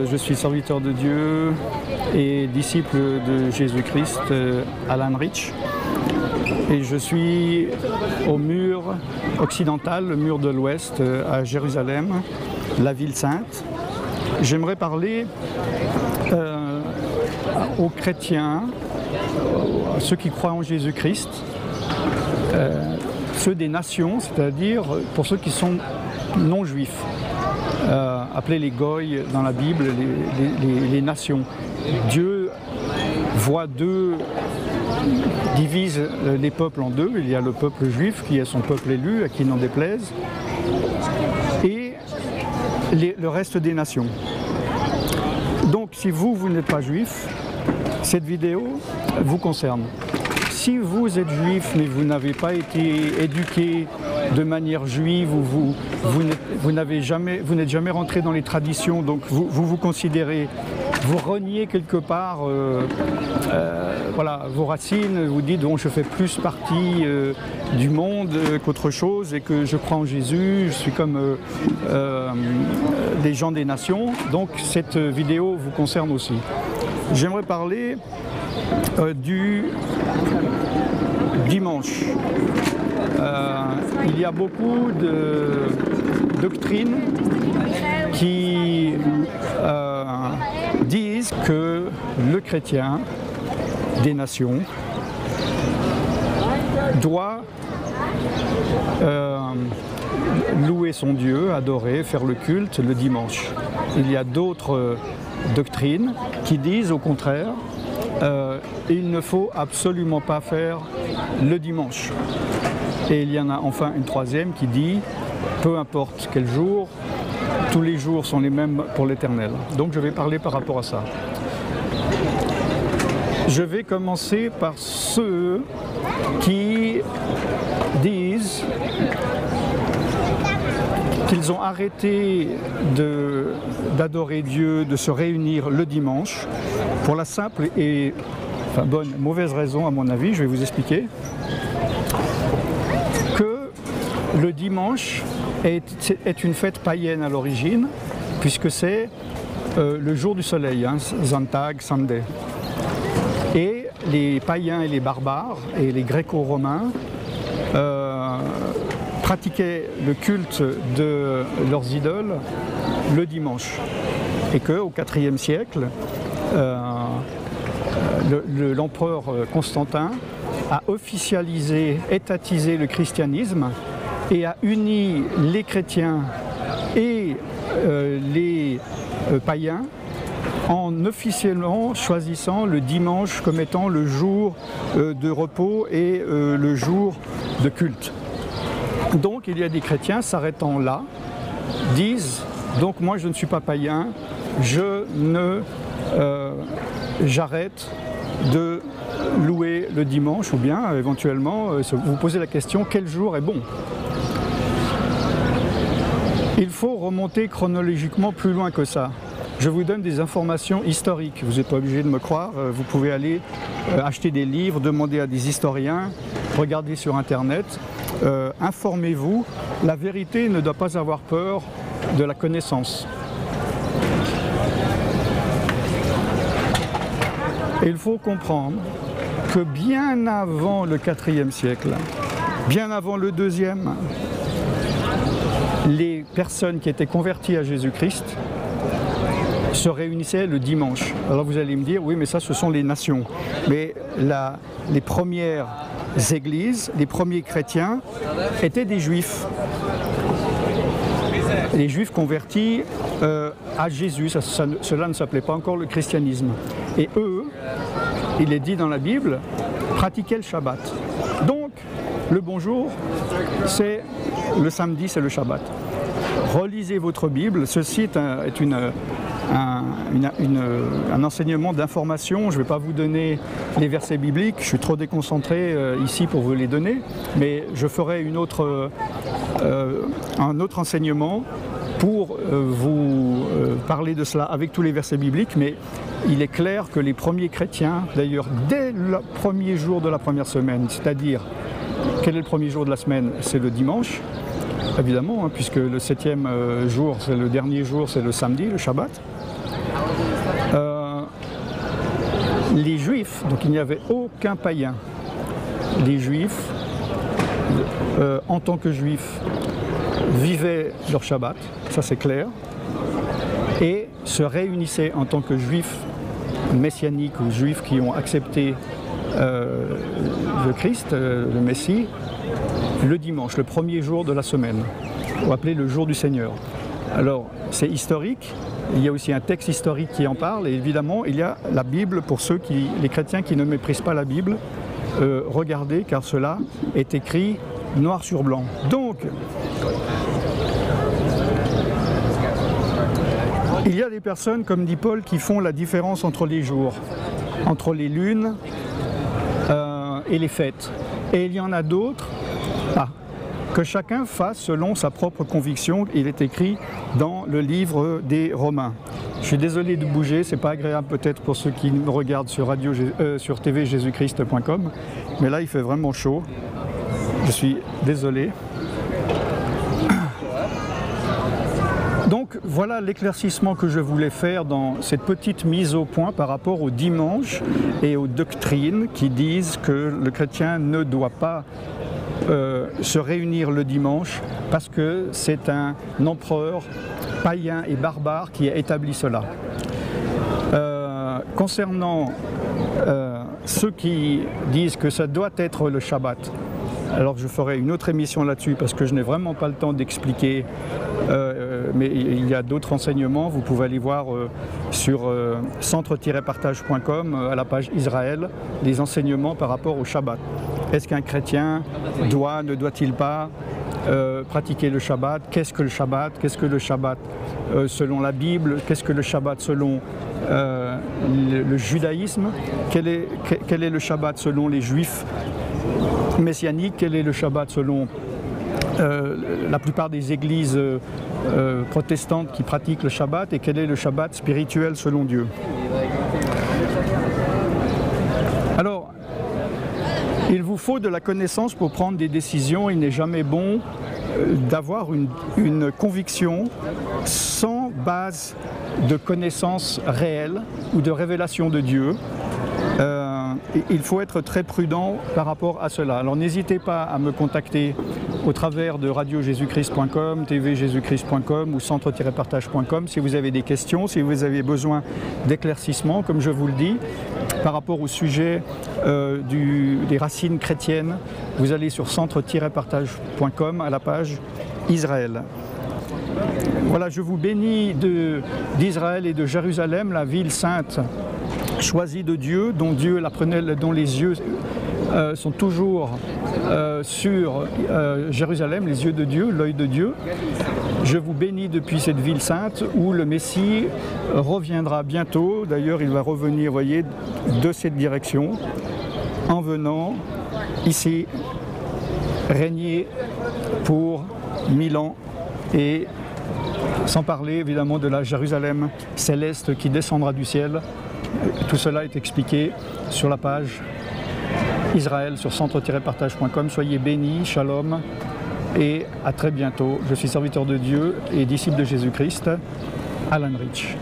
je suis serviteur de Dieu et disciple de Jésus-Christ, Alan Rich. Et je suis au mur occidental, le mur de l'Ouest, à Jérusalem, la ville sainte. J'aimerais parler aux chrétiens, à ceux qui croient en Jésus-Christ, ceux des nations, c'est-à-dire pour ceux qui sont non-juifs, appelés les goy dans la Bible, les nations. Dieu divise les peuples en deux. Il y a le peuple juif qui est son peuple élu, à qui n'en déplaise, et le reste des nations. Donc si vous n'êtes pas juif, cette vidéo vous concerne. Si vous êtes juif mais vous n'avez pas été éduqué de manière juive, ou vous n'êtes jamais rentré dans les traditions, donc vous considérez, vous reniez quelque part voilà, vos racines, vous dites bon, je fais plus partie du monde qu'autre chose et que je crois en Jésus, je suis comme des gens des nations, donc cette vidéo vous concerne aussi. J'aimerais parler du dimanche. Il y a beaucoup de doctrines qui disent que le chrétien des nations doit louer son Dieu, adorer, faire le culte le dimanche. Il y a d'autres doctrines qui disent au contraire il ne faut absolument pas faire le dimanche. Et il y en a enfin une troisième qui dit peu importe quel jour, tous les jours sont les mêmes pour l'Éternel. Donc je vais parler par rapport à ça. Je vais commencer par ceux qui disent qu'ils ont arrêté d'adorer Dieu, de se réunir le dimanche, pour la simple et mauvaise raison à mon avis, je vais vous expliquer, que le dimanche est une fête païenne à l'origine, puisque c'est le jour du soleil, Sonntag, Sunday. Et les païens et les barbares et les gréco-romains pratiquaient le culte de leurs idoles le dimanche. Et qu'au IVe siècle, l'empereur Constantin a officialisé, étatisé le christianisme et a uni les chrétiens et les païens en officiellement choisissant le dimanche comme étant le jour de repos et le jour de culte. Donc il y a des chrétiens s'arrêtant là, disent donc moi je ne suis pas païen, j'arrête de louer le dimanche, ou bien éventuellement vous posez la question quel jour est bon. Il faut remonter chronologiquement plus loin que ça. Je vous donne des informations historiques, vous n'êtes pas obligé de me croire, vous pouvez aller acheter des livres, demander à des historiens, regarder sur internet, informez-vous, la vérité ne doit pas avoir peur de la connaissance. Et il faut comprendre que bien avant le IVe siècle, bien avant le deuxième, les personnes qui étaient converties à Jésus-Christ se réunissaient le dimanche. Alors vous allez me dire, oui mais ça ce sont les nations. Mais les premières églises, les premiers chrétiens étaient des juifs. Les juifs convertis à Jésus, cela ne s'appelait pas encore le christianisme. Et eux, il est dit dans la Bible, pratiquaient le Shabbat. Donc, le bonjour, c'est le samedi, c'est le Shabbat. Relisez votre Bible, ceci est un enseignement d'information. Je ne vais pas vous donner les versets bibliques, je suis trop déconcentré ici pour vous les donner, mais je ferai un autre enseignement pour vous parler de cela avec tous les versets bibliques, mais il est clair que les premiers chrétiens, d'ailleurs dès le premier jour de la première semaine, c'est-à-dire, quel est le premier jour de la semaine? C'est le dimanche, évidemment, puisque le 7e jour, c'est le dernier jour, c'est le samedi, le Shabbat. les Juifs, donc il n'y avait aucun païen. Les Juifs, en tant que Juifs, vivaient leur Shabbat, ça c'est clair, et se réunissaient en tant que Juifs messianiques ou Juifs qui ont accepté le Christ, le Messie, le dimanche, le premier jour de la semaine, ou appelé le jour du Seigneur. Alors, c'est historique, il y a aussi un texte historique qui en parle, et évidemment, il y a la Bible pour les chrétiens qui ne méprisent pas la Bible. Regardez, car cela est écrit noir sur blanc. Donc, il y a des personnes, comme dit Paul, qui font la différence entre les jours, entre les lunes et les fêtes. Et il y en a d'autres, que chacun fasse selon sa propre conviction. Il est écrit dans le livre des Romains. Je suis désolé de bouger, c'est pas agréable peut-être pour ceux qui me regardent sur, sur tvjesuschrist.com, mais là il fait vraiment chaud. Je suis désolé. Donc voilà l'éclaircissement que je voulais faire dans cette petite mise au point par rapport au dimanche et aux doctrines qui disent que le chrétien ne doit pas se réunir le dimanche parce que c'est un empereur païen et barbare qui a établi cela. Concernant ceux qui disent que ça doit être le Shabbat, alors je ferai une autre émission là-dessus parce que je n'ai vraiment pas le temps d'expliquer, mais il y a d'autres renseignements, vous pouvez aller voir sur centre-partage.com à la page Israël, les enseignements par rapport au Shabbat. Est-ce qu'un chrétien ne doit-il pas pratiquer le Shabbat? Qu'est-ce que le Shabbat? Qu'est-ce que le Shabbat selon la Bible? Qu'est-ce que le Shabbat selon le judaïsme? Quel est le Shabbat selon les Juifs messianiques? Quel est le Shabbat selon la plupart des églises protestantes qui pratiquent le Shabbat? Et quel est le Shabbat spirituel selon Dieu? Alors, il vous faut de la connaissance pour prendre des décisions. Il n'est jamais bon d'avoir une conviction sans base de connaissance réelle ou de révélation de Dieu. Il faut être très prudent par rapport à cela. Alors n'hésitez pas à me contacter au travers de radiojesuschrist.com, tvjesuschrist.com ou centre-partage.com si vous avez des questions, si vous avez besoin d'éclaircissement, comme je vous le dis. Par rapport au sujet des racines chrétiennes, vous allez sur centre-partage.com à la page Israël. Voilà, je vous bénis d'Israël et de Jérusalem, la ville sainte choisie de Dieu, dont les yeux sont toujours sur Jérusalem, les yeux de Dieu, l'œil de Dieu. Je vous bénis depuis cette ville sainte où le Messie reviendra bientôt. D'ailleurs, il va revenir, vous voyez, de cette direction, en venant ici régner pour 1000 ans, et sans parler évidemment de la Jérusalem céleste qui descendra du ciel. Tout cela est expliqué sur la page Israël sur centre-partage.com. Soyez bénis, shalom, et à très bientôt. Je suis serviteur de Dieu et disciple de Jésus-Christ, Alan Rich.